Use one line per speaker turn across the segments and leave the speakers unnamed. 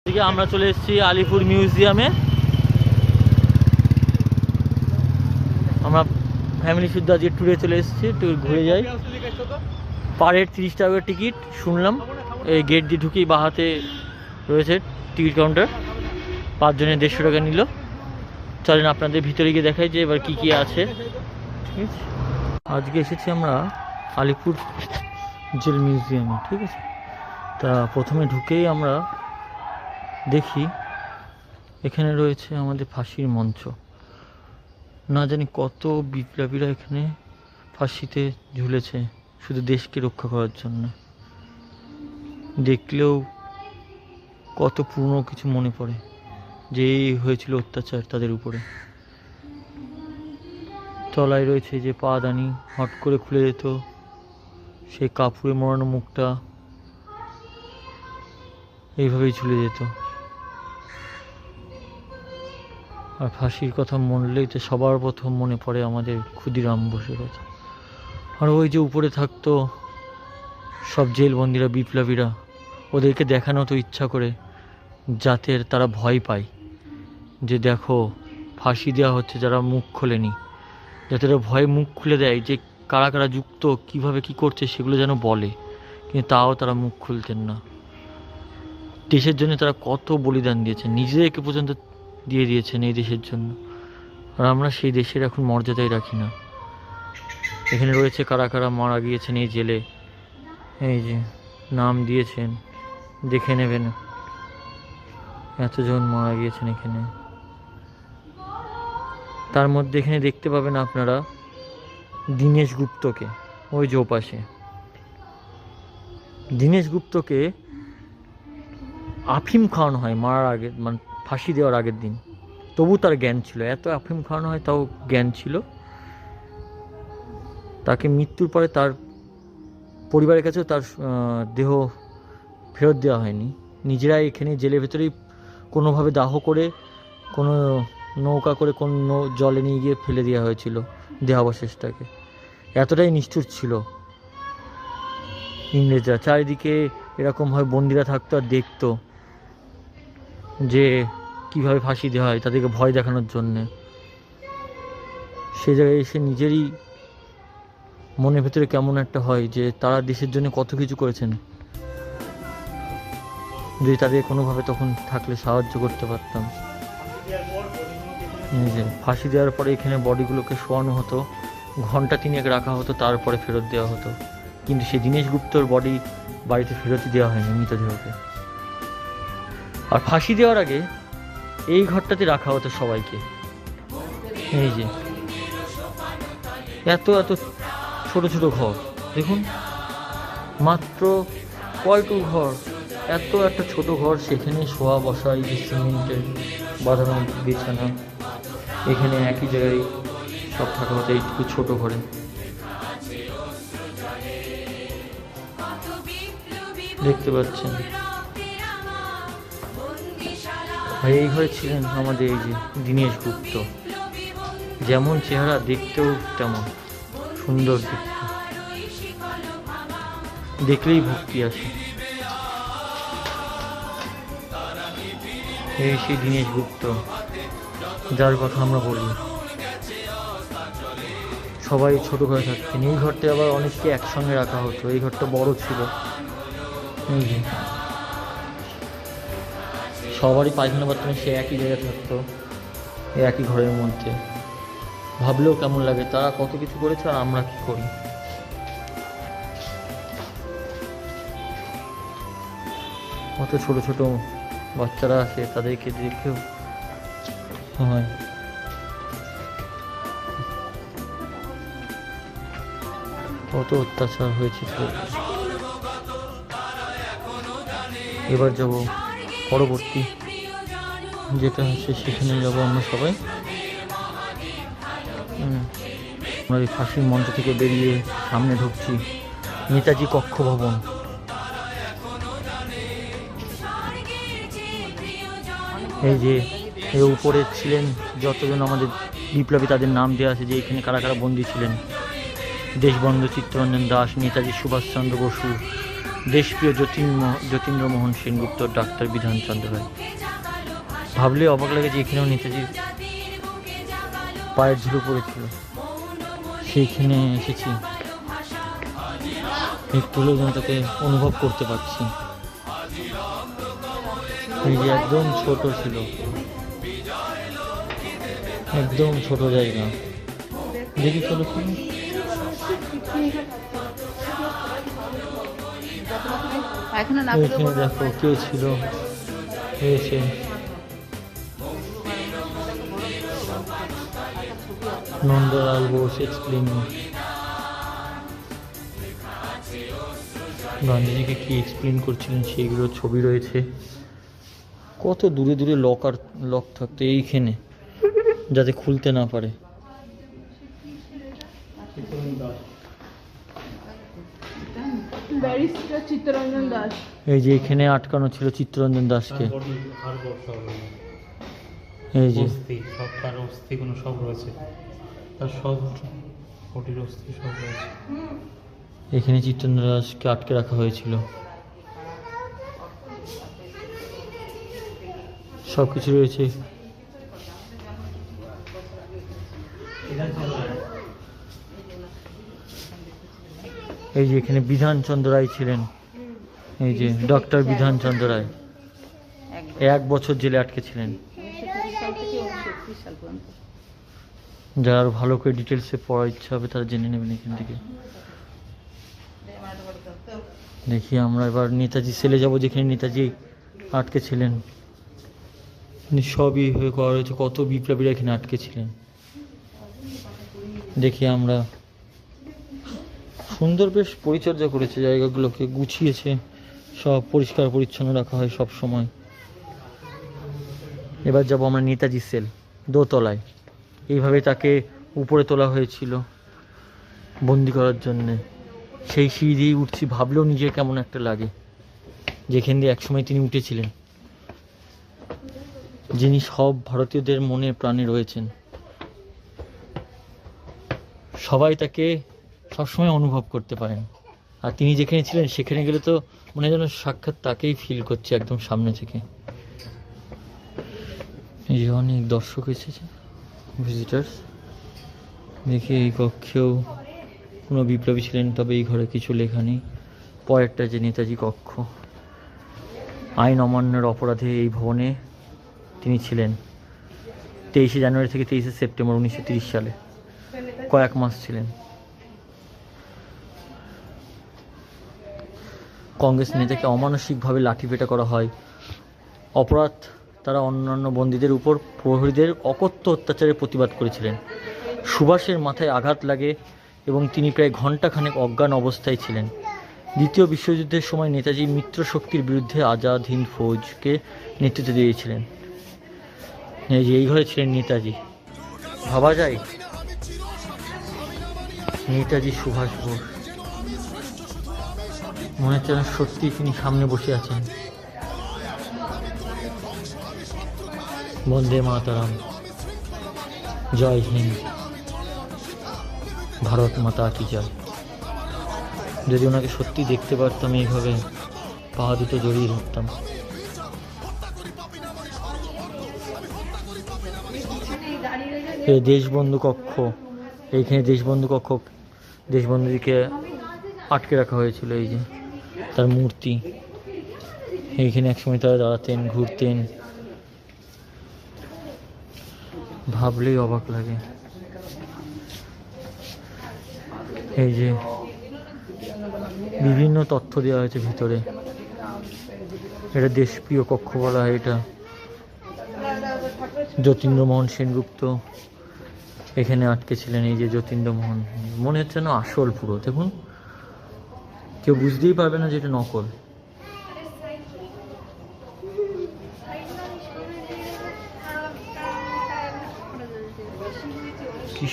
আমরা চলে এসেছি আলিপুর মিউজিয়ামে। আমরা ফ্যামিলি শুদ্ধ আজকে ট্যুরে চলে এসেছি, ট্যুর ঘুরে যাই। পার হেড 30 টাকা করে টিকিট শুনলাম। এই গেট দিয়ে ঢুকেই বাহাতে রয়েছে টিকিট কাউন্টার, 5 জনের 150 টাকা নিল। চলেন আপনাদের ভিতরে গিয়ে দেখাই যে এবার কি কি আছে। ঠিক আছে, আজকে এসেছি আমরা আলিপুর জেল মিউজিয়ামে। ঠিক আছে, তা প্রথমে ঢুকেই আমরা দেখি এখানে রয়েছে আমাদের ফাঁসির মঞ্চ। না জানি কত বিপ্লবীরা এখানে ফাঁসিতে ঝুলেছে শুধু দেশকে রক্ষা করার জন্য। দেখলেও কত পুরনো কিছু মনে পড়ে যে এই হয়েছিল অত্যাচার তাদের উপরে। তলায় রয়েছে যে পাদানি, হট করে খুলে যেত, সেই কাপড়ে মোড়ানো মুখটা এইভাবেই ঝুলে যেত। আর ফাঁসির কথা মনলেই তো সবার প্রথম মনে পড়ে আমাদের ক্ষুদিরাম বোসের কথা। আর ওই যে উপরে থাকতো সব জেলবন্দিরা, বিপ্লবীরা, ওদেরকে দেখানো তো ইচ্ছা করে যাতে তারা ভয় পায় যে দেখো ফাঁসি দেওয়া হচ্ছে যারা মুখ খোলেনি, যাতে তারা ভয়ে মুখ খুলে দেয় যে কারা কারা যুক্ত, কিভাবে কি করছে সেগুলো যেন বলে। কিন্তু তাও তারা মুখ খুলতেন না। দেশের জন্য তারা কত বলিদান দিয়েছেন, নিজেদেরকে পর্যন্ত দিয়ে দিয়েছেন এই দেশের জন্য। আর আমরা সেই দেশের এখন মর্যাদাই রাখি না। এখানে রয়েছে কারা কারা মারা গিয়েছেন এই জেলে, এই যে নাম দিয়েছেন, দেখে নেবেন। এতজন মারা গিয়েছেন এখানে। তার মধ্যে এখানে দেখতে পাবেন আপনারা দীনেশ গুপ্তকে, ওই যে ওপাশে। দীনেশ গুপ্তকে আফিম খাওয়ানো হয় মারার আগে, মানে ফাঁসি দেওয়ার আগের দিন। তবু তার জ্ঞান ছিল, এত আফিম খাওয়ানো হয় তাও জ্ঞান ছিল। তাকে মৃত্যুর পরে তার পরিবারের কাছেও তার দেহ ফেরত দেওয়া হয়নি। নিজেরাই এখানে জেলের ভেতরেই কোনোভাবে দাহ করে, কোনো নৌকা করে কোন জলে নিয়ে গিয়ে ফেলে দেওয়া হয়েছিল দেহাবশেষটাকে। এতটাই নিষ্ঠুর ছিল ইংরেজরা। চারিদিকে এরকমভাবে বন্দিরা থাকতো আর দেখতো যে কীভাবে ফাঁসি দেওয়া হয়, তাদেরকে ভয় দেখানোর জন্যে। সে জায়গায় এসে নিজেরই মনের ভেতরে কেমন একটা হয় যে তারা দেশের জন্য কত কিছু করেছেন। যদি তাদের কোনোভাবে তখন থাকলে সাহায্য করতে পারতাম। যে ফাঁসি দেওয়ার পরে এখানে বডিগুলোকে শোয়ানো হতো, ঘন্টা 3 রাখা হতো, তারপরে ফেরত দেওয়া হতো। কিন্তু সেই দীনেশ গুপ্তর বডি বাড়িতে ফেরতই দেওয়া হয়নি, মৃতদেহকে। আর ফাঁসি দেওয়ার আগে এই ঘরটাতে রাখা হতো সবাইকে। এই যে এত এত ছোট ছোট ঘর দেখুন, মাত্র কয়টুকু ঘর, এত একটা ছোট ঘর, সেখানে শোয়া বসা, এই যে সিমেন্টের বাঁধানো বিছানা, এখানে একই জায়গায় সব থাকা হতো এইটুকু ছোট ঘরে। দেখতে পাচ্ছেন, আর এই ঘরে ছিলেন আমাদের এই যে দীনেশ গুপ্ত। যেমন চেহারা, দেখতেও তেমন সুন্দর দেখতে, দেখলেই ভক্তি আসে। এই সেই দীনেশ গুপ্ত যার কথা আমরা বলি। সবাই ছোট ঘরে থাকতেন। এই ঘরটা আবার অনেককে একসঙ্গে রাখা হতো, এই ঘরটা বড় ছিল। এই যে সবারই পায়খানা বাথরুমে সে একই জায়গায় থাকতো, এই একই ঘরের মধ্যে। ভাবলেও কেমন লাগে তারা কত কিছু করেছে আর আমরা কি করি। কত ছোট ছোট বাচ্চারা আসে, তাদেরকে দেখেও হয় কত অত্যাচার হয়েছিল। এবার যাব পরবর্তী যেটা হচ্ছে, সেখানে যাব আমরা সবাই। আমরা এই ফাঁসির মঞ্চ থেকে বেরিয়ে সামনে ঢুকছি নেতাজি কক্ষ ভবন। এই যে এর উপরে ছিলেন যতজন আমাদের বিপ্লবী, তাদের নাম দেওয়া আছে যে এখানে কারা কারা বন্দী ছিলেন। দেশবন্ধু চিত্তরঞ্জন দাস, নেতাজি সুভাষচন্দ্র বসু, দেশপ্রিয় যতীন্দ্রমোহন সেনগুপ্ত, ডাক্তার বিধানচন্দ্র রায়। ভাবলে অবাক লাগে যে এখানেও নেতাজির পায়ের ধুলো পড়েছিল, সেইখানে এসেছি, একটু হলেও যেন তাকে অনুভব করতে পারছি। এই যে একদম ছোট ছিল, একদম ছোট জায়গা। দেখি চলো এখানে দেখো কে ছিল এসে। নন্দলাল বোস এক্সপ্লেনিং। গান্ধীজিকে কি এক্সপ্লেন করছিলেন সেইগুলো ছবি রয়েছে। কত দূরে দূরে লক থাকতো এইখানে, যাতে খুলতে না পারে।
চিত্তরঞ্জন দাস,
এই যে এখানে আটকানো ছিল চিত্তরঞ্জন দাসকে। এই যে
সব তার অস্থিগুলো সব রয়েছে, তার সব বডির অস্থি সব রয়েছে।
এখানে চিত্তরঞ্জন দাসকে আটকে রাখা হয়েছিল। সব কিছু রয়েছে। এই যে এখানে বিধানচন্দ্র রায় ছিলেন, এই যে ডক্টর বিধানচন্দ্র রায় 1 বছর জেলে আটকে ছিলেন। যারা আরো ভালো করে ডিটেলসে পড়ার ইচ্ছা হবে তারা জেনে নেবেন এখান থেকে। দেখি আমরা এবার নেতাজি সেলে যাব, যেখানে নেতাজি আটকে ছিলেন। সবই হয়ে করা হয়েছে, কত বিপ্লবীরা এখানে আটকে ছিলেন। দেখি আমরা, সুন্দর বেশ পরিচর্যা করেছে, জায়গাগুলোকে গুছিয়েছে, সব পরিষ্কার পরিচ্ছন্ন রাখা হয় সব সময়। এবার যাব আমরা নেতাজি সেল, দোতলায়। এইভাবে তাকে উপরে তোলা হয়েছিল বন্দি করার জন্যে। সেই সিঁড়ি দিয়ে উঠছি, ভাবলেও নিজের কেমন একটা লাগে, যেখান দিয়ে একসময় তিনি উঠেছিলেন, যিনি সব ভারতীয়দের মনে প্রাণে রয়েছেন। সবাই তাকে সবসময় অনুভব করতে পারেন, আর তিনি যেখানে ছিলেন সেখানে গেলে তো মনে হয় যেন সাক্ষাৎ তাকেই ফিল করছে একদম সামনে থেকে। এই যে অনেক দর্শক এসেছে, ভিজিটার্স। দেখি এই কক্ষেও কোনো বিপ্লবী ছিলেন, তবে এই ঘরে কিছু লেখা নেই। পরেরটা যে নেতাজি কক্ষ, আইন অমান্যের অপরাধে এই ভবনে তিনি ছিলেন 23শে জানুয়ারি থেকে 23শে সেপ্টেম্বর 1930 সালে, কয়েক মাস ছিলেন। কংগ্রেস নেতাকে অমানসিকভাবে লাঠিপেটা করা হয়। অপরাধ, তারা অন্যান্য বন্দীদের উপর প্রহরীদের অকথ্য অত্যাচারের প্রতিবাদ করেছিলেন। সুভাষের মাথায় আঘাত লাগে এবং তিনি প্রায় ঘণ্টাখানেক অজ্ঞান অবস্থায় ছিলেন। দ্বিতীয় বিশ্বযুদ্ধের সময় নেতাজি মিত্র শক্তির বিরুদ্ধে আজাদ হিন্দ ফৌজকে নেতৃত্ব দিয়েছিলেন। এই যে এই ঘরে ছিলেন নেতাজি। ভাবা যায় নেতাজি সুভাষ বোস, মনে হচ্ছে না সত্যি তিনি সামনে বসে আছেন। বন্দে মাতরম, জয় হিন্দ, ভারত মাতা কি জয়। যদি ওনাকে সত্যি দেখতে পারতাম, এইভাবে পা দুটো জড়িয়ে ধরতাম। এই দেশবন্ধু কক্ষ, এইখানে দেশবন্ধু কক্ষ, দেশবন্ধুজিকে আটকে রাখা হয়েছিল। এই যে তার মূর্তি, এইখানে একসময় তারা দাঁড়াতেন, ঘুরতেন। ভাবলেই অবাক লাগে। এই যে বিভিন্ন তথ্য দেওয়া হয়েছে ভিতরে। এটা দেশপ্রিয় কক্ষ বলা হয় এটা। যতীন্দ্রমোহন সেনগুপ্ত এখানে আটকে ছিলেন। এই যে যতীন্দ্রমোহন, মনে হচ্ছে না আসল পুরো। দেখুন, কেউ বুঝতেই পারবে না যে এটা নকল। কি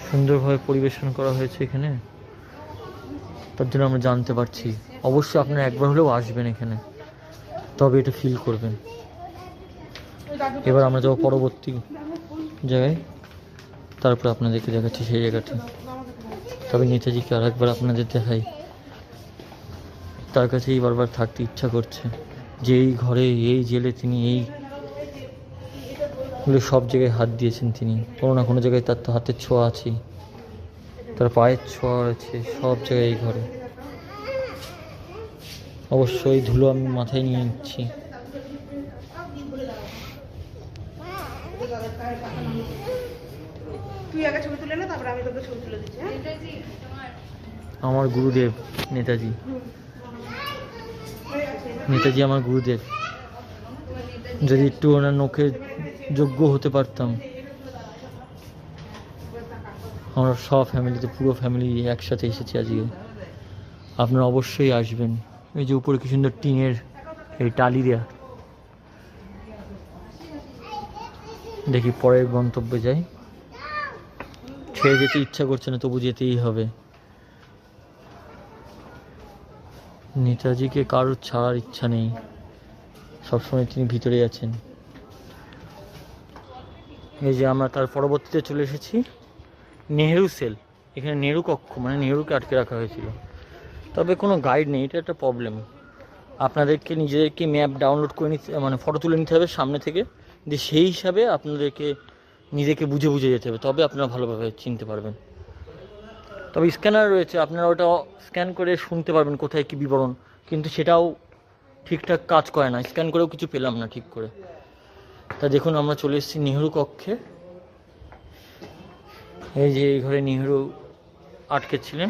সুন্দরভাবে পরিবেশন করা হয়েছে এখানে, তার জন্য আমরা জানতে পারছি। অবশ্যই আপনারা একবার হলেও আসবেন এখানে, তবে এটা ফিল করবেন। এবার আমরা যাবো পরবর্তী জায়গায়, তারপরে আপনাদেরকে দেখাচ্ছি সেই জায়গাটা। তবে নেতাজিকে আর একবার আপনাদের দেখাই। তার কাছেই বারবার থাকতে ইচ্ছা করছে, যে এই ঘরে এই জেলে তিনি এইগুলো সব জায়গায় হাত দিয়েছেন, তিনি কোনো না কোনো জায়গায় তার তো হাতের ছোঁয়া আছেই, তার পায়ের ছোঁয়া আছে সব জায়গায় এই ঘরে। অবশ্যই ধুলো আমি মাথায় নিয়ে নিচ্ছি। আমার গুরুদেব নেতাজি, নেতাজি আমার গুরুদেব। যদি একটু ওনার নখে যোগ্য হতে পারতাম। আমরা সব ফ্যামিলিতে, পুরো ফ্যামিলি একসাথে এসেছি আজকে। আপনারা অবশ্যই আসবেন। এই যে উপরে কি সুন্দর টিনের এই টালি দেয়া। দেখি পরের গন্তব্যে যাই। ছেড়ে যেতে ইচ্ছা করছে না, তবু যেতেই হবে। নেতাজিকে কারোর ছাড়ার ইচ্ছা নেই, সবসময় তিনি ভিতরে আছেন। এই যে আমরা তার পরবর্তীতে চলে এসেছি নেহেরু সেল। এখানে নেহেরু কক্ষ, মানে নেহেরুকে আটকে রাখা হয়েছিল। তবে কোনো গাইড নেই, এটা একটা প্রবলেম। আপনাদেরকে নিজেদেরকে ম্যাপ ডাউনলোড করে নিতে, মানে ফটো তুলে নিতে হবে সামনে থেকে, দিয়ে সেই হিসাবে আপনাদেরকে নিজেকে বুঝে বুঝে যেতে হবে, তবে আপনারা ভালোভাবে চিনতে পারবেন। তবে স্ক্যানার রয়েছে, আপনারা ওটা স্ক্যান করে শুনতে পারবেন কোথায় কী বিবরণ, কিন্তু সেটাও ঠিকঠাক কাজ করে না, স্ক্যান করেও কিছু পেলাম না ঠিক করে। তা দেখুন আমরা চলে এসেছি নেহেরু কক্ষে। এই যে এই ঘরে নেহেরু আটকে ছিলেন,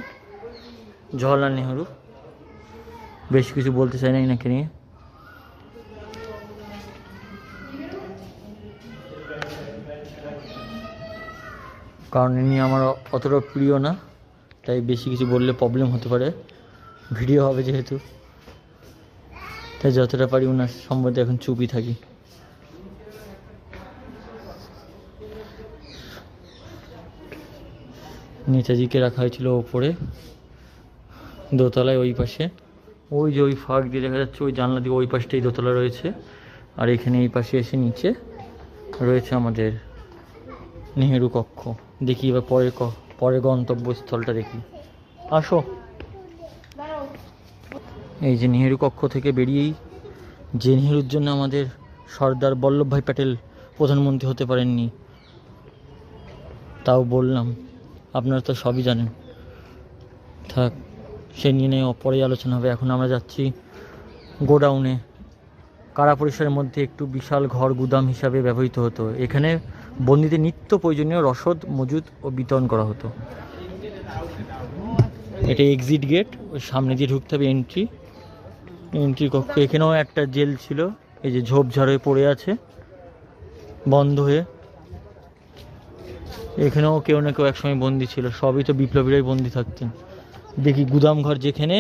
জওহরলাল নেহেরু। বেশ কিছু বলতে চাই না এনাকে নিয়ে। কারণ ইনি আমার অতটা প্রিয় না, তাই বেশি কিছু বললে প্রবলেম হতে পারে, ভিডিও হবে যেহেতু। তাই যতটা পারি ওনার সম্বন্ধে এখন চুপই থাকি। নেতাজিকে রাখা হয়েছিল ওপরে দোতলায়, ওই পাশে। ওই যে ওই ফাঁক দিয়ে দেখা যাচ্ছে, ওই জানলা দিয়ে ওই পাশটাই দোতলা রয়েছে। আর এখানে এই পাশে এসে নিচে রয়েছে আমাদের নেহেরু কক্ষ। দেখি এবার পরের গন্তব্যস্থলটা দেখি। আসো। এই যে নেহেরু কক্ষ থেকে বেরিয়েই, যে নেহেরুর জন্য আমাদের সর্দার বল্লভভাই প্যাটেল প্রধানমন্ত্রী হতে পারেননি, তাও বললাম, আপনারা তো সবই জানেন। থাক, সে নিয়ে পরেই আলোচনা হবে। এখন আমরা যাচ্ছি গোডাউনে। কারা পরিসরের মধ্যে একটু বিশাল ঘর গুদাম হিসাবে ব্যবহৃত হতো। এখানে বন্দীদের নিত্য প্রয়োজনীয় রসদ মজুদ ও বিতরণ করা হতো। এটা এক্সিট গেট, ওই সামনে দিয়ে ঢুকতে হবে, এন্ট্রি কক্ষ। এখানেও একটা জেল ছিল, এই যে ঝোপঝাড় হয়ে পড়ে আছে বন্ধ হয়ে। এখানেও কেউ না কেউ একসময় বন্দি ছিল, সবই তো বিপ্লবীরাই বন্দি থাকতেন। দেখি গুদাম ঘর, যেখানে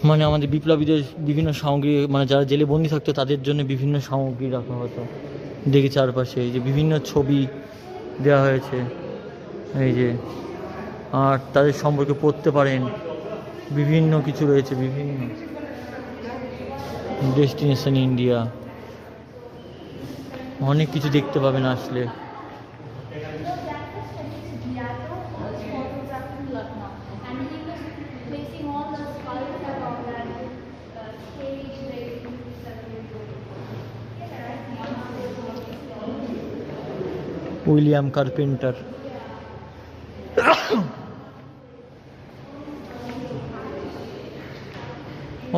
মানে আমাদের বিপ্লবীদের বিভিন্ন সামগ্রী, মানে যারা জেলে বন্দি থাকতো তাদের জন্য বিভিন্ন সামগ্রী রাখা হতো। দেখি চারপাশে এই যে বিভিন্ন ছবি দেওয়া হয়েছে, এই যে, আর তাদের সম্পর্কে পড়তে পারেন, বিভিন্ন কিছু রয়েছে, বিভিন্ন ডেস্টিনেশন ইন্ডিয়া, অনেক কিছু দেখতে পাবেন আসলে। William carpenter.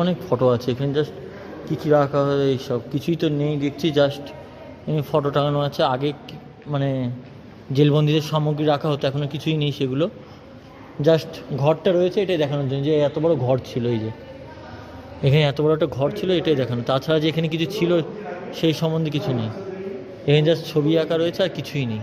অনেক ফটো আছে এখানে, জাস্ট কী কী রাখা হয় এইসব কিছুই তো নেই দেখছি, জাস্ট এমনি ফটো টাঙানো আছে। আগে মানে জেলবন্দীদের সামগ্রী রাখা হতো, এখন কিছুই নেই সেগুলো। জাস্ট ঘরটা রয়েছে এটাই দেখানোর জন্য, যে এত বড় ঘর ছিল, এই যে এখানে এত বড় একটা ঘর ছিল এটাই দেখানো। তাছাড়া যে এখানে কিছু ছিল সেই সম্বন্ধে কিছু নেই। এখানে জাস্ট ছবি আঁকা রয়েছে আর কিছুই নেই।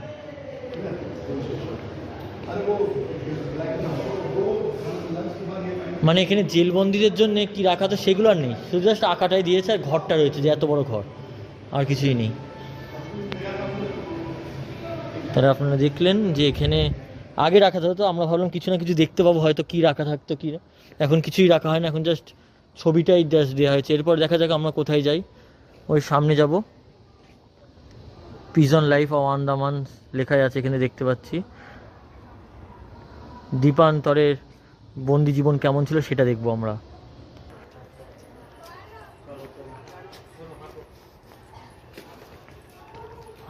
মানে এখানে জেলবন্দীদের জন্য কি রাখা তো সেগুলো আর নেই, শুধু জাস্ট আঁকাটাই দিয়েছে আর ঘরটা রয়েছে, যে এত বড় ঘর, আর কিছুই নেই। তাহলে আপনারা দেখলেন যে এখানে আগে রাখা হতো, আমরা ভাবলাম কিছু না কিছু দেখতে পাবো, হয়তো কি রাখা থাকতো কি, এখন কিছুই রাখা হয় না, এখন জাস্ট ছবিটাই জাস্ট দেওয়া হয়েছে। এরপর দেখা যাক আমরা কোথায় যাই। ওই সামনে যাব, প্রিজন লাইফ অফ আন্দামান লেখাই আছে এখানে দেখতে পাচ্ছি। দ্বীপান্তরের বন্দি জীবন কেমন ছিল সেটা দেখবো আমরা।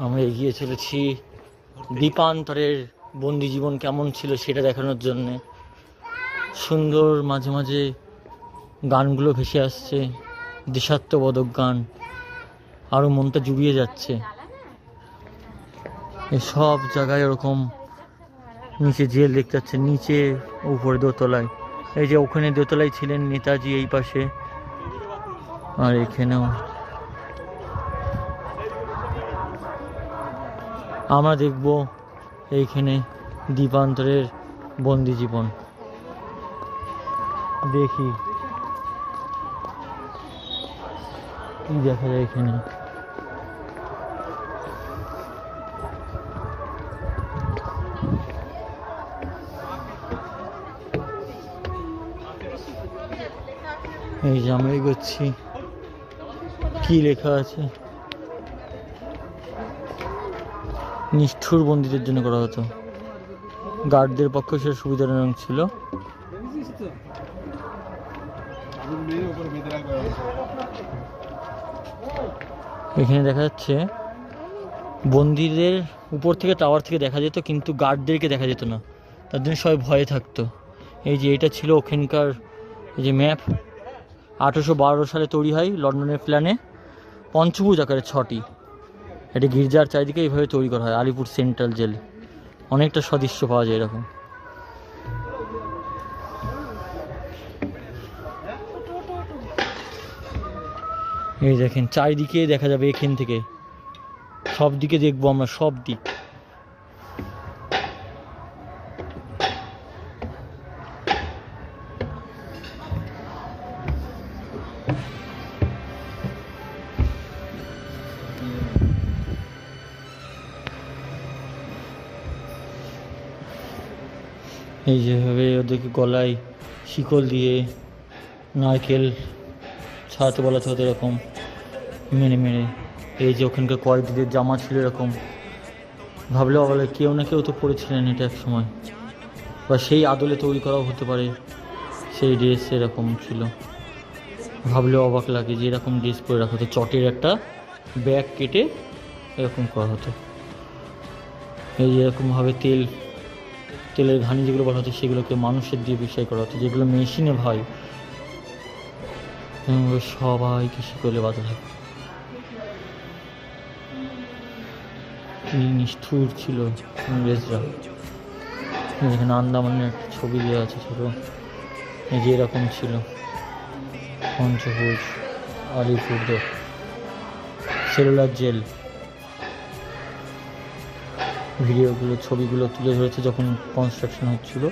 আমরা এগিয়ে চলেছি দ্বীপান্তরের বন্দি জীবন কেমন ছিল সেটা দেখানোর জন্যে। সুন্দর মাঝে মাঝে গানগুলো ভেসে আসছে, দেশাত্মবোধক গান, আরও মনটা জুড়িয়ে যাচ্ছে। এই সব জায়গায় ওরকম নিচে জেল দেখতে পাচ্ছে, নিচে উপরে দোতলায়। এই যে ওখানে দোতলায় ছিলেন নেতাজি, এই পাশে, আর এখানেও। আমরা দেখব এইখানে দ্বীপান্তরের বন্দি জীবন। দেখি কি দেখা যায় এখানে। এই যে আমরা এগোচ্ছি, কি লেখা আছে? নিষ্ঠুর বন্দীদের জন্য করা হতো, গার্ডদের পক্ষে সে সুবিধাজনক ছিল। এখানে দেখা যাচ্ছে বন্দীদের উপর থেকে, টাওয়ার থেকে দেখা যেত, কিন্তু গার্ডদেরকে দেখা যেত না, তার জন্য সবাই ভয়ে থাকতো। এই যে এটা ছিল ওখানকার এই যে ম্যাপ, 1812 সালে তৈরি হয় লন্ডনের প্ল্যানে, পঞ্চভুজ আকারে 6টি। এটি গির্জার চারিদিকে এইভাবে তৈরি করা হয়। আলিপুর সেন্ট্রাল জেল, অনেকটা সদৃশ্য পাওয়া যায় এরকম। এই দেখেন চারিদিকে দেখা যাবে, এখান থেকে সব দিকে দেখবো আমরা, সব দিক। এই যেভাবে ওদেরকে গলায় শিকল দিয়ে নারকেল ছাড়াতে বলা হতো এরকম মেরে মেরে। এই যে ওখানকার কয়েদিদের জামা ছিল এরকম, ভাবলেও বলে কেউ না কেউ তো পরেছিলেন এটা এক সময়, বা সেই আদলে তৈরি করাও হতে পারে। সেই ড্রেস এরকম ছিল, ভাবলেও অবাক লাগে যে এরকম ড্রেস পরে রাখা হতো। চটের একটা ব্যাগ কেটে এরকম করা হতো। এই যে এরকমভাবে তেলের ঘানি যেগুলো বলা হতো সেগুলোকে মানুষের দিয়ে বিষয় করা হতো, যেগুলো মেশিনে ভাই সবাইকে শিকলে বাঁধা থাকে। কি নিষ্ঠুর ছিল ইংরেজরা। এখানে আন্দামানের একটা ছবি দেওয়া আছে ছোট, এই যে এরকম ছিল পঞ্চভুজ, আলিপুর সেলুলার জেল। ভিডিওগুলো, ছবিগুলো তুলে ধরেছে যখন কনস্ট্রাকশন হচ্ছিল,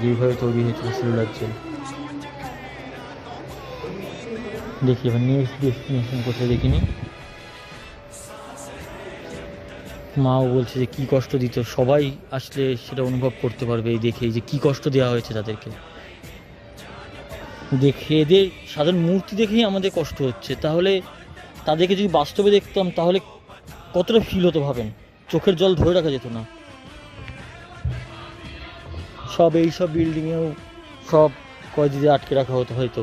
যেভাবে তৈরি হয়েছিল সেলুলার জেল। দেখি এবার নেক্সট ডেস্টিনেশন কোথায় দেখিনি। মাও বলছে যে কি কষ্ট দিত, সবাই আসলে সেটা অনুভব করতে পারবে এই দেখে, যে কি কষ্ট দেওয়া হয়েছে তাদেরকে। দেখে এদের সাধারণ মূর্তি দেখেই আমাদের কষ্ট হচ্ছে, তাহলে তাদেরকে যদি বাস্তবে দেখতাম তাহলে কতটা ফিল হতো ভাবেন। চোখের জল ধরে রাখা যেত না। সব এইসব বিল্ডিংয়েও সব কয়েদিদের আটকে রাখা হতো হয়তো,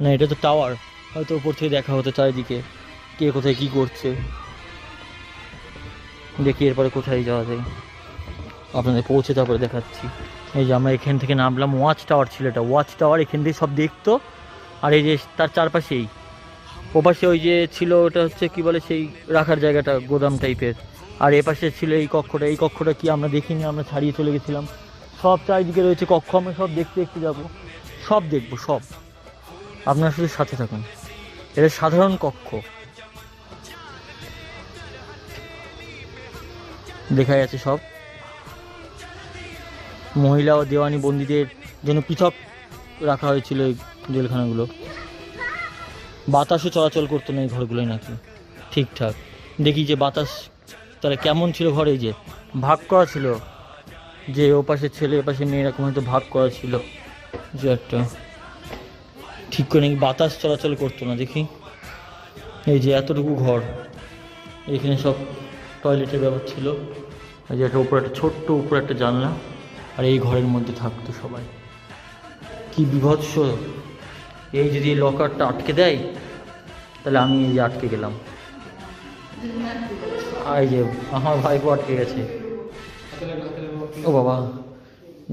না এটা তো টাওয়ার, হয়তো উপর থেকে দেখা হতো চারিদিকে কে কোথায় কি করছে। দেখি এরপরে কোথায় যাওয়া যায়, আপনাদের পৌঁছে তারপরে দেখাচ্ছি। এই যে আমরা এখান থেকে নামলাম, ওয়াচ টাওয়ার ছিল এটা, ওয়াচ টাওয়ার এখান থেকে সব দেখতো। আর এই যে তার চারপাশেই ওপাশে ওই যে ছিল ওটা হচ্ছে কি বলে সেই রাখার জায়গাটা, গোদাম টাইপের। আর এপাশে ছিল এই কক্ষটা, এই কক্ষটা কি আমরা দেখিনি, আমরা ছাড়িয়ে চলে গেছিলাম। সব চারিদিকে রয়েছে কক্ষ, আমরা সব দেখতে দেখতে যাবো, সব দেখবো সব। আপনারা শুধু সাথে থাকুন। এটা সাধারণ কক্ষ, দেখা যাচ্ছে সব। মহিলা ও দেওয়ানি বন্দীদের জন্য পৃথক রাখা হয়েছিল এই জেলখানাগুলো। বাতাসও চলাচল করতো না এই ঘরগুলোই নাকি ঠিকঠাক। দেখি যে বাতাস তাহলে কেমন ছিল ঘরে, যে ভাগ করা ছিল, যে ও পাশে ছেলে এ পাশে মেয়ে, এরকম হয়তো ভাগ করা ছিল যে একটা, ঠিক করে নাকি বাতাস চলাচল করতো না। দেখি এই যে এতটুকু ঘর, এখানে সব টয়লেটের ব্যাপার ছিল। এই যে একটা উপরে একটা ছোট্ট উপরে একটা জানলা, আর এই ঘরের মধ্যে থাকতো সবাই। কি বিভৎস এই যদি লকারটা আটকে দেয় তাহলে আমি এই যে আটকে গেলাম। আর এই যে আমার ভাইপো আটকে গেছে। ও বাবা,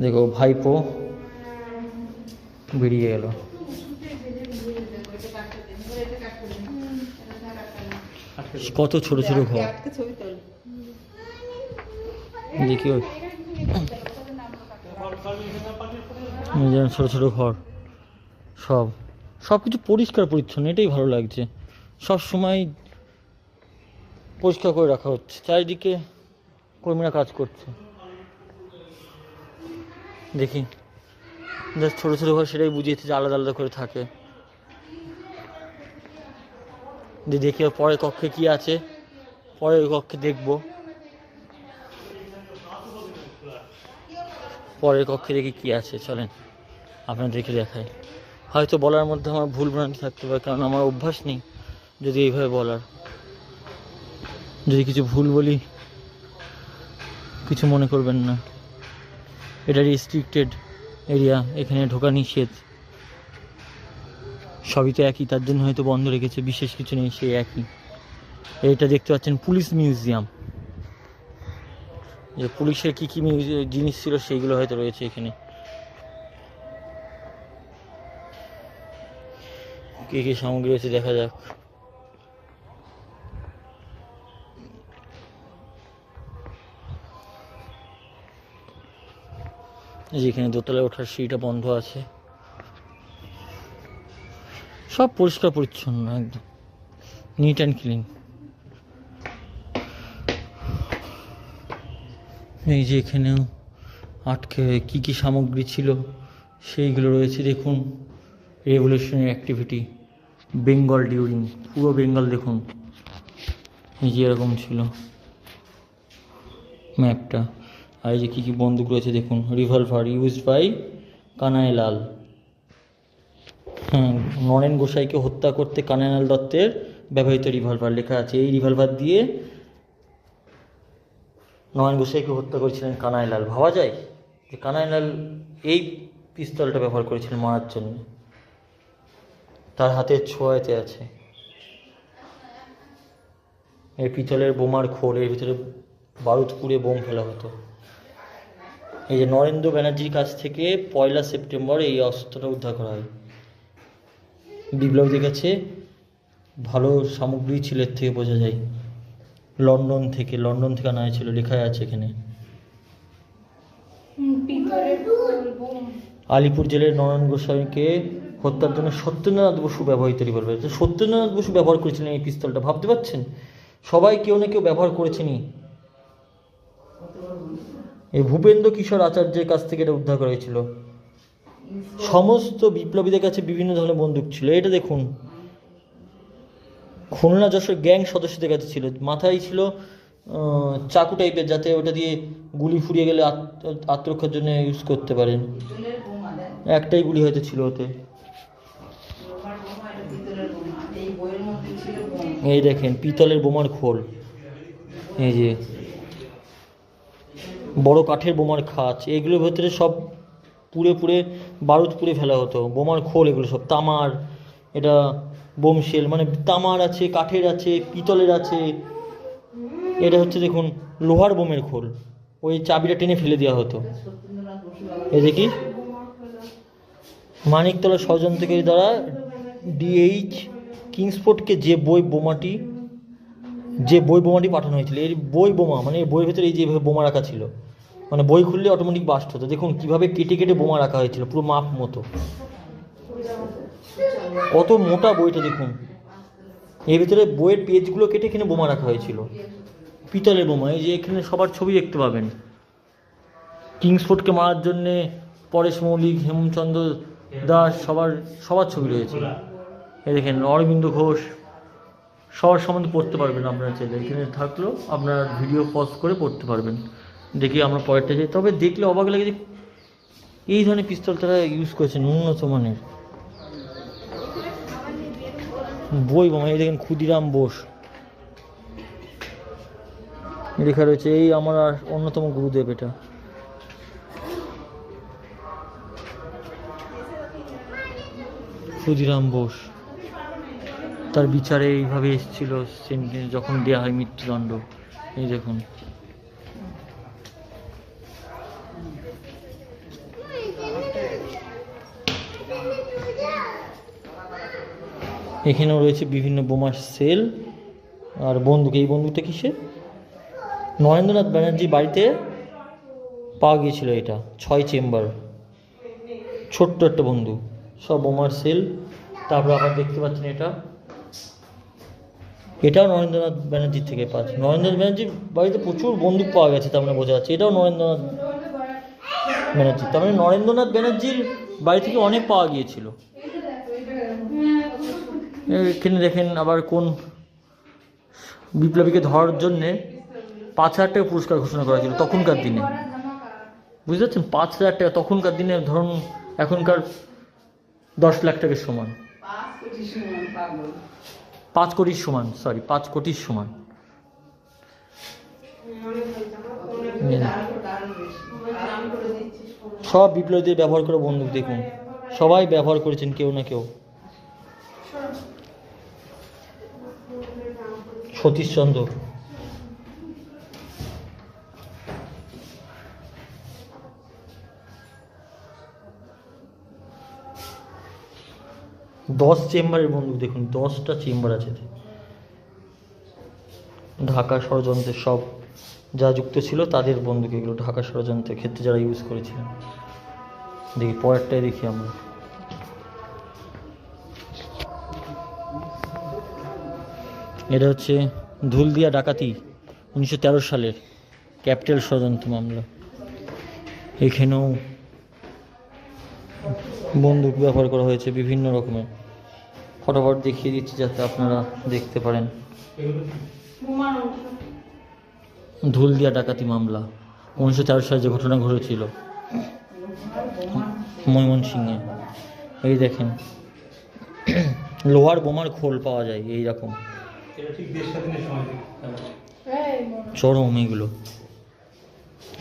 দেখো ভাইপো বেরিয়ে গেল। কত ছোট ছোট ঘর দেখি, ছোট ছোট ঘর, সব কিছু পরিষ্কার পরিচ্ছন্ন, এটাই ভালো লাগছে। সব সময় পরিষ্কার করে রাখা হচ্ছে, চারিদিকে কর্মীরা কাজ করছে। দেখি জাস্ট ছোটো ছোটো ঘর, সেটাই বুঝিয়েছে যে আলাদা আলাদা করে থাকে। দেখি পরের কক্ষে কি আছে, পরের কক্ষে দেখবো, পরের কক্ষে দেখি কি আছে। চলেন আপনাদেরকে দেখাই। হয়তো বলার মধ্যে আমার ভুল ভ্রান্তি থাকতে পারে, কারণ আমার অভ্যাস নেই যদি এইভাবে বলার। যদি কিছু ভুল বলি কিছু মনে করবেন না, এটা রেস্ট্রিক্টেড এরিয়া, এখানে ঢোকা নিষেধ। সবই তো একই, তার জন্য হয়তো বন্ধ রেখেছে, বিশেষ কিছু নেই, সেই একই। এটা দেখতে পাচ্ছেন পুলিশ মিউজিয়াম, যে পুলিশের কী কী জিনিস ছিল সেইগুলো হয়তো রয়েছে এখানে। কী কী সামগ্রী রয়েছে দেখা যাক। যেখানে দোতলায় ওঠার সিঁড়িটা বন্ধ আছে, সব পরিষ্কার পরিচ্ছন্ন, একদম নিট অ্যান্ড ক্লিন। এই যে এখানেও আটকে কী কী সামগ্রী ছিল সেইগুলো রয়েছে। দেখুন, রেভলিউশনারি অ্যাক্টিভিটি, বেঙ্গল ডিউরিং, পুরো বেঙ্গল দেখুন এই যে এরকম ছিল ম্যাপটা। আর এই যে কী কী বন্দুক রয়েছে দেখুন, রিভলভার ইউজড বাই কানাইলাল। হ্যাঁ, নরেন গোসাইকে হত্যা করতে কানাইলাল দত্তের ব্যবহৃত রিভলভার লেখা আছে। এই রিভলভার দিয়ে নরেন গোসাইকে হত্যা করেছিলেন কানাইলাল। ভাবা যায় যে কানাইলাল এই পিস্তলটা ব্যবহার করেছিলেন মারার জন্য, তার হাতের ছোঁয়াতে আছে। এই পিতলের বোমার খোল, এর ভিতরে বারুদ পুড়ে বোম ফেলা হতো। এই যে নরেন্দ্র ব্যানার্জির কাছ থেকে 1 সেপ্টেম্বর এই অস্ত্রটা উদ্ধার করা হয়। বিপ্লবীদের কাছে ভালো সামগ্রী ছিল, এর থেকে বোঝা যায়। লন্ডন থেকে আনা হয়েছিল, লেখা আছে এখানে। আলিপুর জেলের নরেন গোস্বামীকে হত্যার জন্য সত্যেন্দ্রনাথ বসু ব্যবহৃত রিভলভার। সত্যেন্দ্রনাথ বসু ব্যবহার করেছিলেন এই পিস্তলটা, ভাবতে পারছেন? সবাই কেউ না কেউ ব্যবহার করেছেনই। এই ভূপেন্দ্র কিশোর আচার্যের কাছ থেকে এটা উদ্ধার করা হয়েছিল। সমস্ত বিপ্লবীদের কাছে বিভিন্ন ধরনের বন্দুক ছিল। এটা দেখুন, খুলনা যশোর গ্যাং সদস্যদের কাছে ছিল। মাথায় ছিল চাকু টাইপের, যাতে ওটা দিয়ে গুলি ফুরিয়ে গেলে আত্মরক্ষার জন্য ইউজ করতে পারেন। একটাই গুলি হয়তো ছিল ওতে। এই দেখেন পিতলের বোমার খোল, এই যে বড় কাঠের বোমার খাঁচ, এগুলোর ভেতরে সব পুড়ে পুড়ে বারুদ পুড়ে ফেলা হতো। বোমার খোল এগুলো সব তামার, এটা বোমশেল, মানে তামার আছে, কাঠের আছে, পিতলের আছে। এটা হচ্ছে দেখুন লোহার বোমের খোল, ওই চাবিটা টেনে ফেলে দেওয়া হতো। এই দেখি মানিকতলা ষড়যন্ত্রকারী দ্বারা ডিএইচ কিংসফোর্ডকে যে বই বোমাটি পাঠানো হয়েছিল, এর বই বোমা, মানে এই বইয়ের ভেতরে এই যেভাবে বোমা রাখা ছিল, মানে বই খুললে অটোমেটিক বাস্ট হতো। দেখুন কীভাবে কেটে কেটে বোমা রাখা হয়েছিল, পুরো মাপ মতো। কত মোটা বইটা দেখুন, এর ভিতরে বইয়ের পেজগুলো কেটে এখানে বোমা রাখা হয়েছিল, পিতলের বোমা। এই যে এখানে সবার ছবি দেখতে পাবেন। কিংসফোর্ডকে মারার জন্যে পরেশ মৌলিক, হেমচন্দ্র দাস, সবার ছবি রয়েছে। এই দেখেন অরবিন্দ ঘোষ, সবার সম্বন্ধে পড়তে পারবেন আপনারা চাইলে। এখানে থাকলেও আপনার ভিডিও পজ করে পড়তে পারবেন। দেখি আমরা পরেরটা যাই। তবে দেখলে অবাক লাগে যে এই ধরনের পিস্তল তারা ইউজ করেছেন, উন্নত মানের বই বোমা। এই দেখেন ক্ষুদিরাম বোস লেখা রয়েছে, এই আমার অন্যতম গুরুদেব। এটা ক্ষুদিরাম বোস, তার বিচারে এইভাবে এসেছিল যখন দেওয়া হয় মৃত্যুদণ্ড। এই দেখুন, এখানেও রয়েছে বিভিন্ন বোমার সেল আর বন্দুক। এই বন্দুকটা কিসের? নরেন্দ্রনাথ ব্যানার্জি বাড়িতে পাওয়া গিয়েছিল এটা, 6 চেম্বার, ছোট্ট একটা বন্দুক, সব বোমার সেল। তারপর আবার দেখতে পাচ্ছেন এটাও নরেন্দ্রনাথ ব্যানার্জির থেকে পাচ্ছে। নরেন্দ্রনাথ ব্যানার্জির বাড়িতে প্রচুর বন্দুক পাওয়া গেছে, তার মানে বোঝা যাচ্ছে এটাও নরেন্দ্রনাথ ব্যানার্জি। তার মানে নরেন্দ্রনাথ ব্যানার্জির বাড়ি থেকে অনেক পাওয়া গিয়েছিল। এখানে দেখেন আবার কোন বিপ্লবীকে ধরার জন্যে 5,000 টাকা পুরস্কার ঘোষণা করা হয়েছিল তখনকার দিনে। বুঝতে পারছেন, 5,000 টাকা তখনকার দিনে, ধরুন এখনকার 10 লাখ টাকার সমান, 5 কোটির সমান, 5 কোটির সমান। সব বিপ্লবীদের ব্যবহার করা বন্দুক দেখুন, সবাই ব্যবহার করেছেন কেউ না কেউ। সতীশচন্দ্র, দশ চেম্বারের বন্দুক দেখুন, 10টা চেম্বার আছে। ঢাকা ষড়যন্ত্রের সব যা যুক্ত ছিল তাদের বন্দুক এগুলো, ঢাকা ষড়যন্ত্রের ক্ষেত্রে যারা ইউজ করেছিলেন। দেখি পরেরটাই দেখি আমরা। এটা হচ্ছে ধুলদিয়া ডাকাতি 1913 সালের ক্যাপিটাল ষড়যন্ত্র মামলা। এখানেও বন্দুক ব্যবহার করা হয়েছে বিভিন্ন রকমের। ফটাফট দেখিয়ে দিচ্ছি যাতে আপনারা দেখতে পারেন। ধুলদিয়া ডাকাতি মামলা 1913 সালে যে ঘটনা ঘটেছিল ময়মনসিংহে। এই দেখেন লোহার বোমার খোল পাওয়া যায় এইরকম, চরম এগুলো।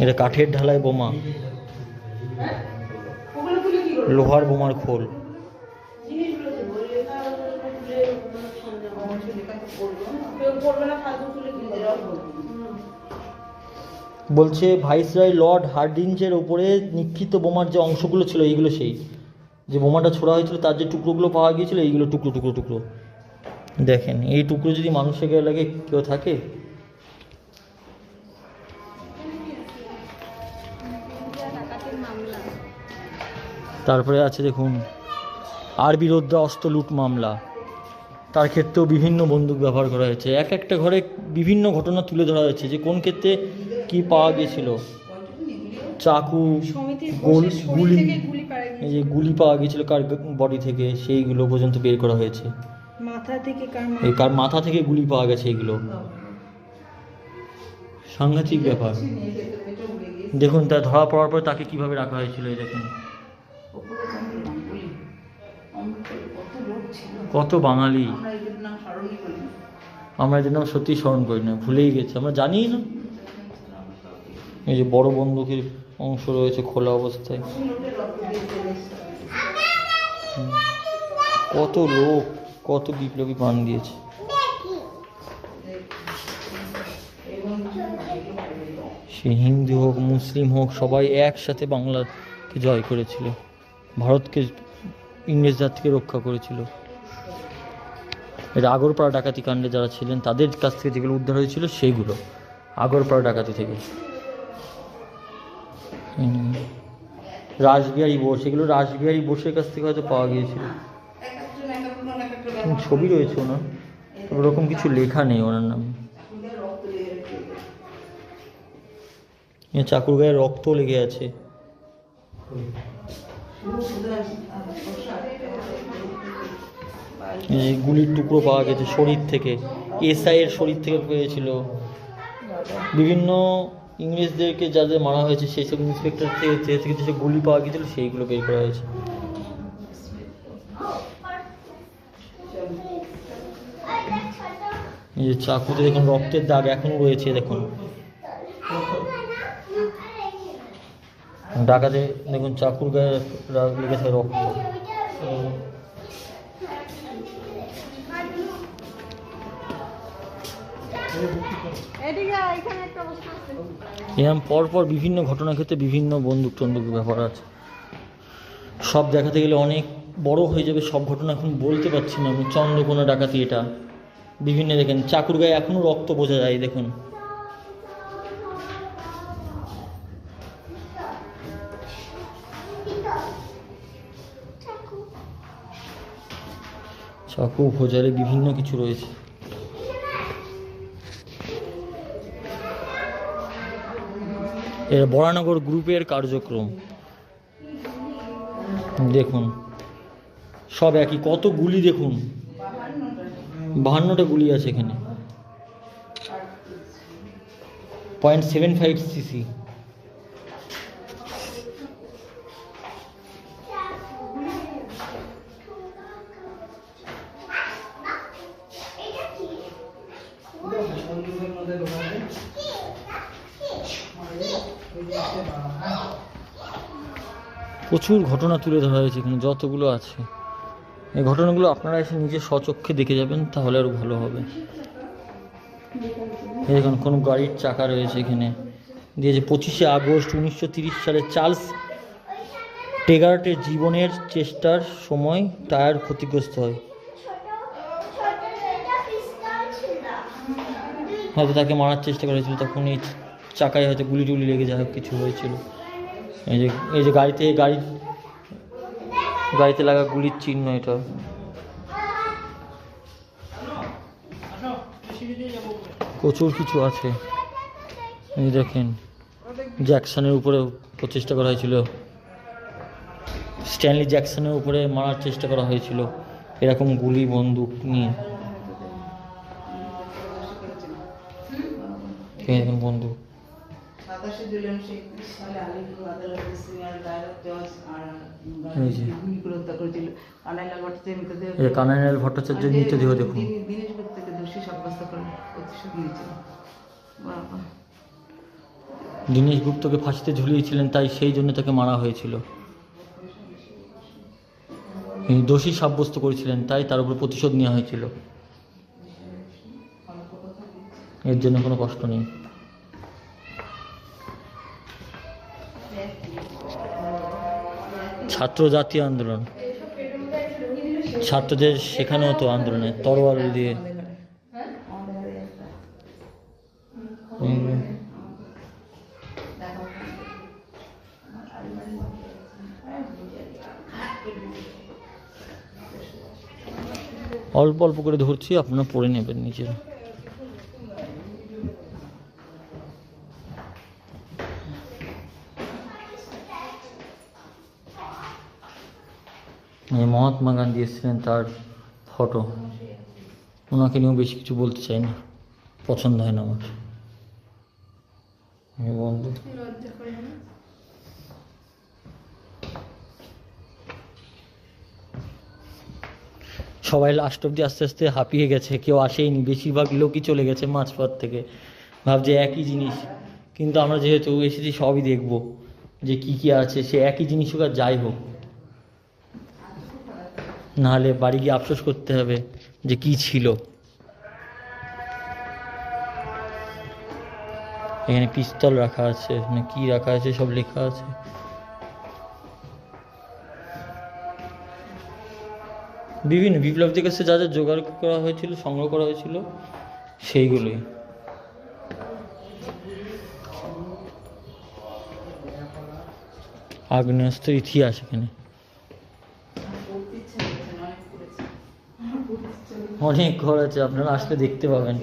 এটা কাঠের ঢালাই বোমা, লোহার বোমার খোল। বলছে ভাইসরয় লর্ড হার্ডিঞ্জের ওপরে নিক্ষিপ্ত বোমার যে অংশগুলো ছিল এইগুলো, সেই যে বোমাটা ছোড়া হয়েছিল তার যে টুকরোগুলো পাওয়া গিয়েছিল এইগুলো টুকরো টুকরো টুকরো। দেখেন এই টুকরো যদি মানুষের গায়ে লাগে কেউ থাকে? তারপরে আছে দেখুন আরবি রোদ্রা অস্ত্র লুট মামলা, তার ক্ষেত্রেও বিভিন্ন বন্দুক ব্যবহার করা হয়েছে। এক একটা ঘরে বিভিন্ন ঘটনা তুলে ধরা হয়েছে যে কোন ক্ষেত্রে কি পাওয়া গিয়েছিল। চাকু, গুলি, এই যে গুলি পাওয়া গিয়েছিল কার বডি থেকে সেইগুলো পর্যন্ত বের করা হয়েছে। কার মাথা থেকে গুলি পাওয়া গেছে, এইগুলো সাংঘাতিক ব্যাপার। দেখুন তা ধরা পড়ার পর তাকে কিভাবে রাখা হয়েছিল, এই দেখুন কত বাঙালি। আমরা এদের নাম সত্যি স্মরণ করি না, ভুলেই গেছি, আমরা জানি না। এই যে বড় বন্দুকের অংশ রয়েছে খোলা অবস্থায়। কত লোক, কত বিপ্লবী প্রাণ দিয়েছে। সে হিন্দু হোক মুসলিম হোক সবাই একসাথে বাংলাকে জয় করেছিল, ভারতকে ইংরেজদের থেকে রক্ষা করেছিল। এটা আগরপাড়া ডাকাতি কাণ্ডে যারা ছিলেন তাদের কাছ থেকে যেগুলো উদ্ধার হয়েছিল সেইগুলো, আগরপাড়া ডাকাতি থেকে। রাসবিহারী বোস, এগুলো রাসবিহারী বোসের কাছ থেকে হয়তো পাওয়া গিয়েছিল। ছবি রয়েছে ওনার, তবে ওরকম কিছু লেখা নেই ওনার নামে। চাকুর গায়ে রক্ত লেগে আছে। গুলির টুকরো পাওয়া গেছে শরীর থেকে, এসআই এর শরীর থেকে পেয়েছিল। বিভিন্ন ইংরেজদেরকে যাদের মারা হয়েছে সেই সব ইন্সপেক্টর থেকে যেসব গুলি পাওয়া গিয়েছিল সেইগুলো বের করা হয়েছে। এই যে চাকুতে দেখুন রক্তের দাগ এখনো রয়েছে, দেখুন ডাকাতে দেখুন চাকুর গায়ে লেগে থাকে রক্ত। এরকম পরপর বিভিন্ন ঘটনা ক্ষেত্রে বিভিন্ন বন্দুক টন্দুক ব্যাপার আছে। সব দেখাতে গেলে অনেক বড় হয়ে যাবে, সব ঘটনা এখন বলতে পারছি না আমি। চন্দ্রকোনা ডাকাতি, এটা বিভিন্ন, দেখেন চাকুর গায়ে এখনো রক্ত বোঝা যায়, দেখুন। চাকু ভোজালে বিভিন্ন কিছু রয়েছে। এর বরানগর গ্রুপের কার্যক্রম দেখুন, সব একই। কত গুলি দেখুন, 52টা গুলি আছে এখানে। 0.75 সিসি। প্রচুর ঘটনা তুলে ধরা হয়েছে এখানে, যতগুলো আছে। এই ঘটনাগুলো আপনারা এসে নিজে স্বচক্ষে দেখে যাবেন, তাহলে আরও ভালো হবে। দেখুন কোনো গাড়ির চাকা রয়েছে এখানে, দিয়েছে 25শে আগস্ট 1930 সালে চার্লস টেগার্টের জীবনের চেষ্টার সময় টায়ার ক্ষতিগ্রস্ত হয়। হয়তো তাকে মারার চেষ্টা করা হয়েছিল, তখন এই চাকায় হয়তো গুলি টুলি লেগে যায়, কিছু হয়েছিল। এই যে গাড়িতে লাগা গুলির চিহ্ন এটা। প্রচুর কিছু আছে। এই দেখেন, জ্যাকসনের উপরে প্রচেষ্টা করা হয়েছিল, স্ট্যানলি জ্যাকসনের উপরে মারার চেষ্টা করা হয়েছিল এরকম গুলি বন্দুক নিয়ে। এরকম বন্দুক কানাইলাল ভট্টাচার্যের মৃতদেহ দেখুন। দীনেশ গুপ্তকে ফাঁসিতে ঝুলিয়েছিলেন, তাই সেই জন্য তাকে মারা হয়েছিল। তিনি দোষী সাব্যস্ত করেছিলেন, তাই তার উপর প্রতিশোধ নেওয়া হয়েছিল। এর জন্য কোনো কষ্ট নেই। ছাত্র জাতীয় আন্দোলন, ছাত্রদের শেখানো হতো আন্দোলনে তরোয়াল দিয়ে। অল্প অল্প করে ধরছি, আপনারা পড়ে নেবেন নিজেরা। মহাত্মা গান্ধী এসেছিলেন, তার ফটো। ওনাকে নিয়েও বেশি কিছু বলতে চাই না, পছন্দ হয় না আমার। বন্ধু সবাই লাস্ট অব্দি আস্তে আস্তে হাঁপিয়ে গেছে, কেউ আসেইনি, বেশিরভাগ লোকই চলে গেছে মাঝপথ থেকে, ভাবছে একই জিনিস। কিন্তু আমরা যেহেতু এসেছি সবই দেখবো যে কি কি আছে, সে একই জিনিস হোক আর যাই হোক, নাহলে বাড়ি গিয়ে আফসোস করতে হবে যে কি ছিল। এখানে পিস্তল রাখা আছে না কি রাখা আছে, সব লেখা আছে। বিভিন্ন বিপ্লবীদের কাছে যা যা জোগাড় করা হয়েছিল, সংগ্রহ করা হয়েছিল, সেইগুলোই। আগ্নেয়াস্ত্রের ইতিহাস এখানে অনেক ঘর আছে, আপনারা আসলে দেখতে পাবেন।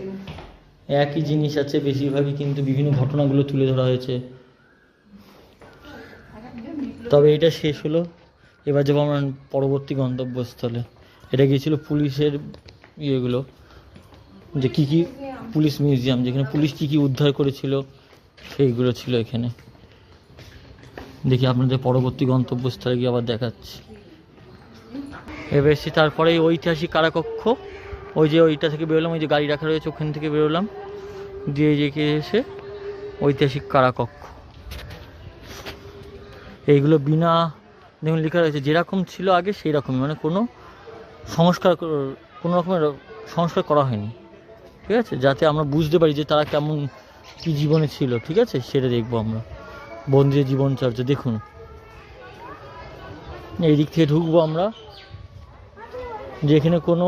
একই জিনিস আছে বেশিরভাগই, কিন্তু বিভিন্ন ঘটনাগুলো তুলে ধরা হয়েছে। তবে এটা শেষ হলো, এবার যাবো আমরা পরবর্তী গন্তব্যস্থলে। এটা গিয়েছিল পুলিশের ইয়েগুলো, যে কী কী পুলিশ মিউজিয়াম, যেখানে পুলিশ কী কী উদ্ধার করেছিল সেইগুলো ছিল এখানে। দেখি আপনাদের পরবর্তী গন্তব্যস্থলে গিয়ে আবার দেখাচ্ছি। এবার এসেছি তারপরে ঐতিহাসিক কারাকক্ষ, ওই যে ওইটা থেকে বেরোলাম, ওই যে গাড়ি রাখা রয়েছে ওখান থেকে বেরোলাম, দিয়ে যেকে এসে ঐতিহাসিক কারাকক্ষ। এইগুলো বিনা, দেখুন লেখা রয়েছে যেরকম ছিল আগে সেই রকমই, মানে কোনো রকমের সংস্কার করা হয়নি। ঠিক আছে, যাতে আমরা বুঝতে পারি যে তারা কেমন কি জীবনে ছিল, ঠিক আছে, সেটা দেখবো আমরা। বন্দিদের জীবনচর্যা দেখুন, এই দিক থেকে ঢুকবো আমরা, যেখানে কোনো,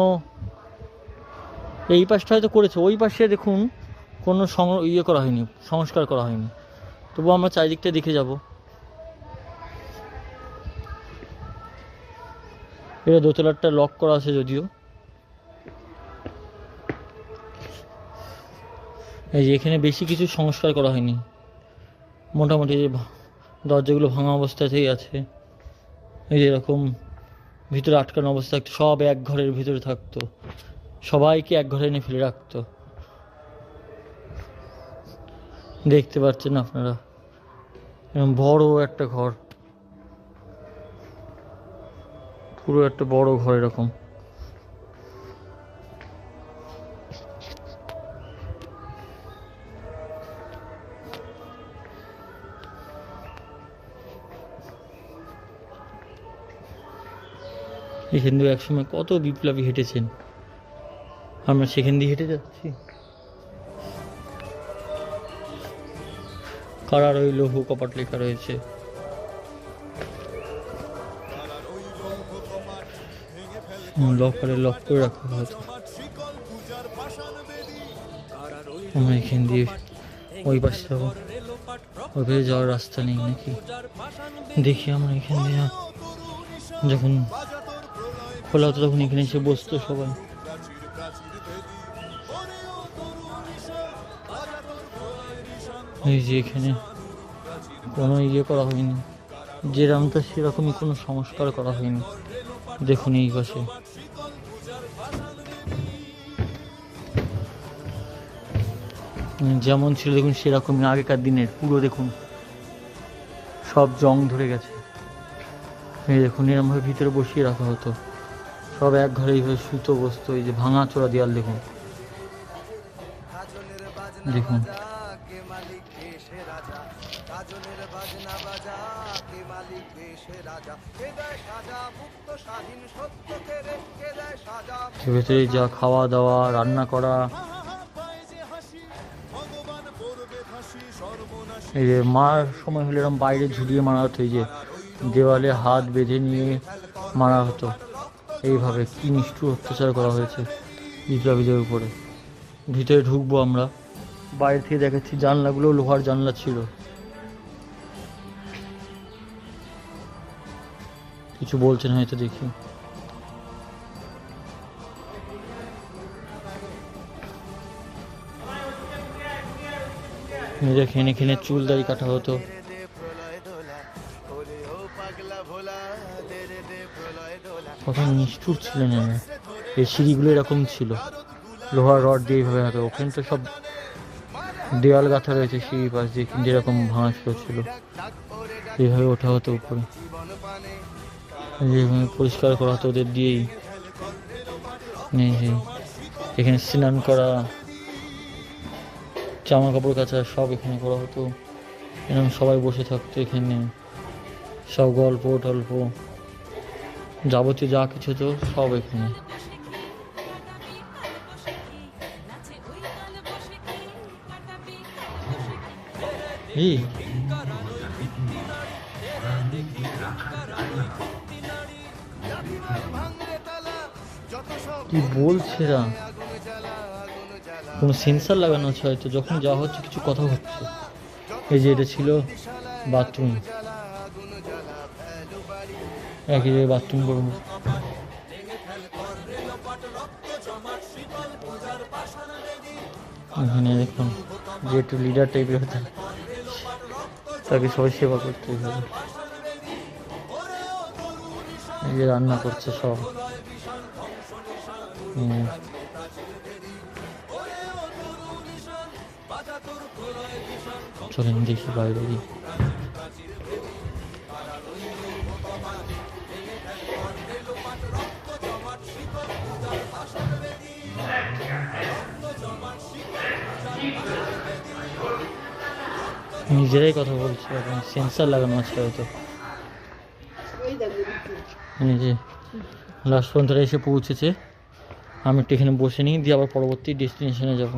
এই পাশটা হয়তো করেছে, ওই পাশে দেখুন কোনো ইয়ে করা হয়নি, সংস্কার করা হয়নি, তবু আমরা চারিদিকটা দেখে যাব। এটা দোতলারটা লক করা আছে যদিও। এই যে এখানে বেশি কিছু সংস্কার করা হয়নি, মোটামুটি যে দরজাগুলো ভাঙা অবস্থাতেই আছে। এই যে এরকম ভিতরে আটকানো অবস্থা থাকতো, সব এক ঘরের ভিতরে থাকতো, সবাইকে এক ঘরে এনে ফেলে রাখতো। দেখতে পাচ্ছেন আপনারা, এরকম বড় একটা ঘর, পুরো একটা বড় ঘর এরকম। এখান দিয়ে একসময় কত বিপ্লবী হেঁটেছেন, আমরা সেখান দিয়ে হেঁটে যাচ্ছি। কারার ওই লৌহ কপাট লেখা রয়েছে। লকারে লক করে রাখা হয়তো। আমরা এখান দিয়ে ওই পাশে যাবো, ওই পাশে যাওয়ার রাস্তা নেই নাকি দেখি। আমরা এখান দিয়ে যখন খোলা হতো তখন এখানে এসে বসতো সবাই। এই যে এখানে কোনো ইয়ে করা হয়নি, যেরকমটা সেরকমই কোনো সংস্কার করা হয়নি। দেখুন এই পাশে যেমন ছিল দেখুন সেরকমই আগেকার দিনের, পুরো দেখুন সব জং ধরে গেছে। এই দেখুন এরমভাবে ভিতরে বসিয়ে রাখা হতো, সব এক ঘরে এইভাবে শুতো বসতো। এই যে ভাঙা চোরা দেয়াল দেখুন, দেখুন ভেতরে যা খাওয়া দাওয়া রান্না করা। এই যে মার সময় হলে এরকম বাইরে ঝুলিয়ে মারা হতো, এই যে দেওয়ালে হাত বেঁধে নিয়ে মারা হতো। এইভাবে কি নিষ্ঠুর অত্যাচার করা হয়েছে বিপ্লবীদের উপরে। ভিতরে ঢুকবো আমরা, বাইরে থেকে দেখাচ্ছি জানলাগুলো লোহার জানলা ছিল। কিছু বলছেন হয়তো, দেখি। দেখেন এখানে চুল দাড়ি কাটা হতো। কত নিষ্ঠুর ছিলেন এরা। এই সিঁড়িগুলো এরকম ছিল, লোহার রড দিয়ে এইভাবে হতো। ওখানে তো সব দেওয়াল গাঁথা রয়েছে সিঁড়ি পাশ দিয়ে, কিন্তু এরকম ভাঙাচুরো ছিল, এইভাবে ওঠা হতো উপরে। পরিষ্কার করা হতো ওদের দিয়েই। এখানে স্নান করা, জামা কাপড় কাচা সব এখানে করা হতো। এরকম সবাই বসে থাকতো এখানে, সব গল্প টল্প যাবতীয় যা কিছু তো সব এখানে। এই কি বলছে এরা, কোনো সেন্সার লাগানো আছে হয়তো, যখন যা হচ্ছে কিছু কথা হচ্ছে। এই যে এটা ছিল বাথরুম, একই জায়গায় বাথরুম করবো। এখানে দেখুন যে একটু লিডার টাইপের হতো, তাকে সবাই সেবা করতে হবে। এই যে রান্না করছে সব। চলেন দেখি বাইরে গিয়ে। নিজেরাই কথা বলছে, এখন সেন্সার লাগানো আছে হয়তো। এই যে লাস্ট পর্যন্ত এসে পৌঁছেছে, আমি একটু এখানে বসে নিই, দিয়ে আবার পরবর্তী ডেস্টিনেশনে যাব।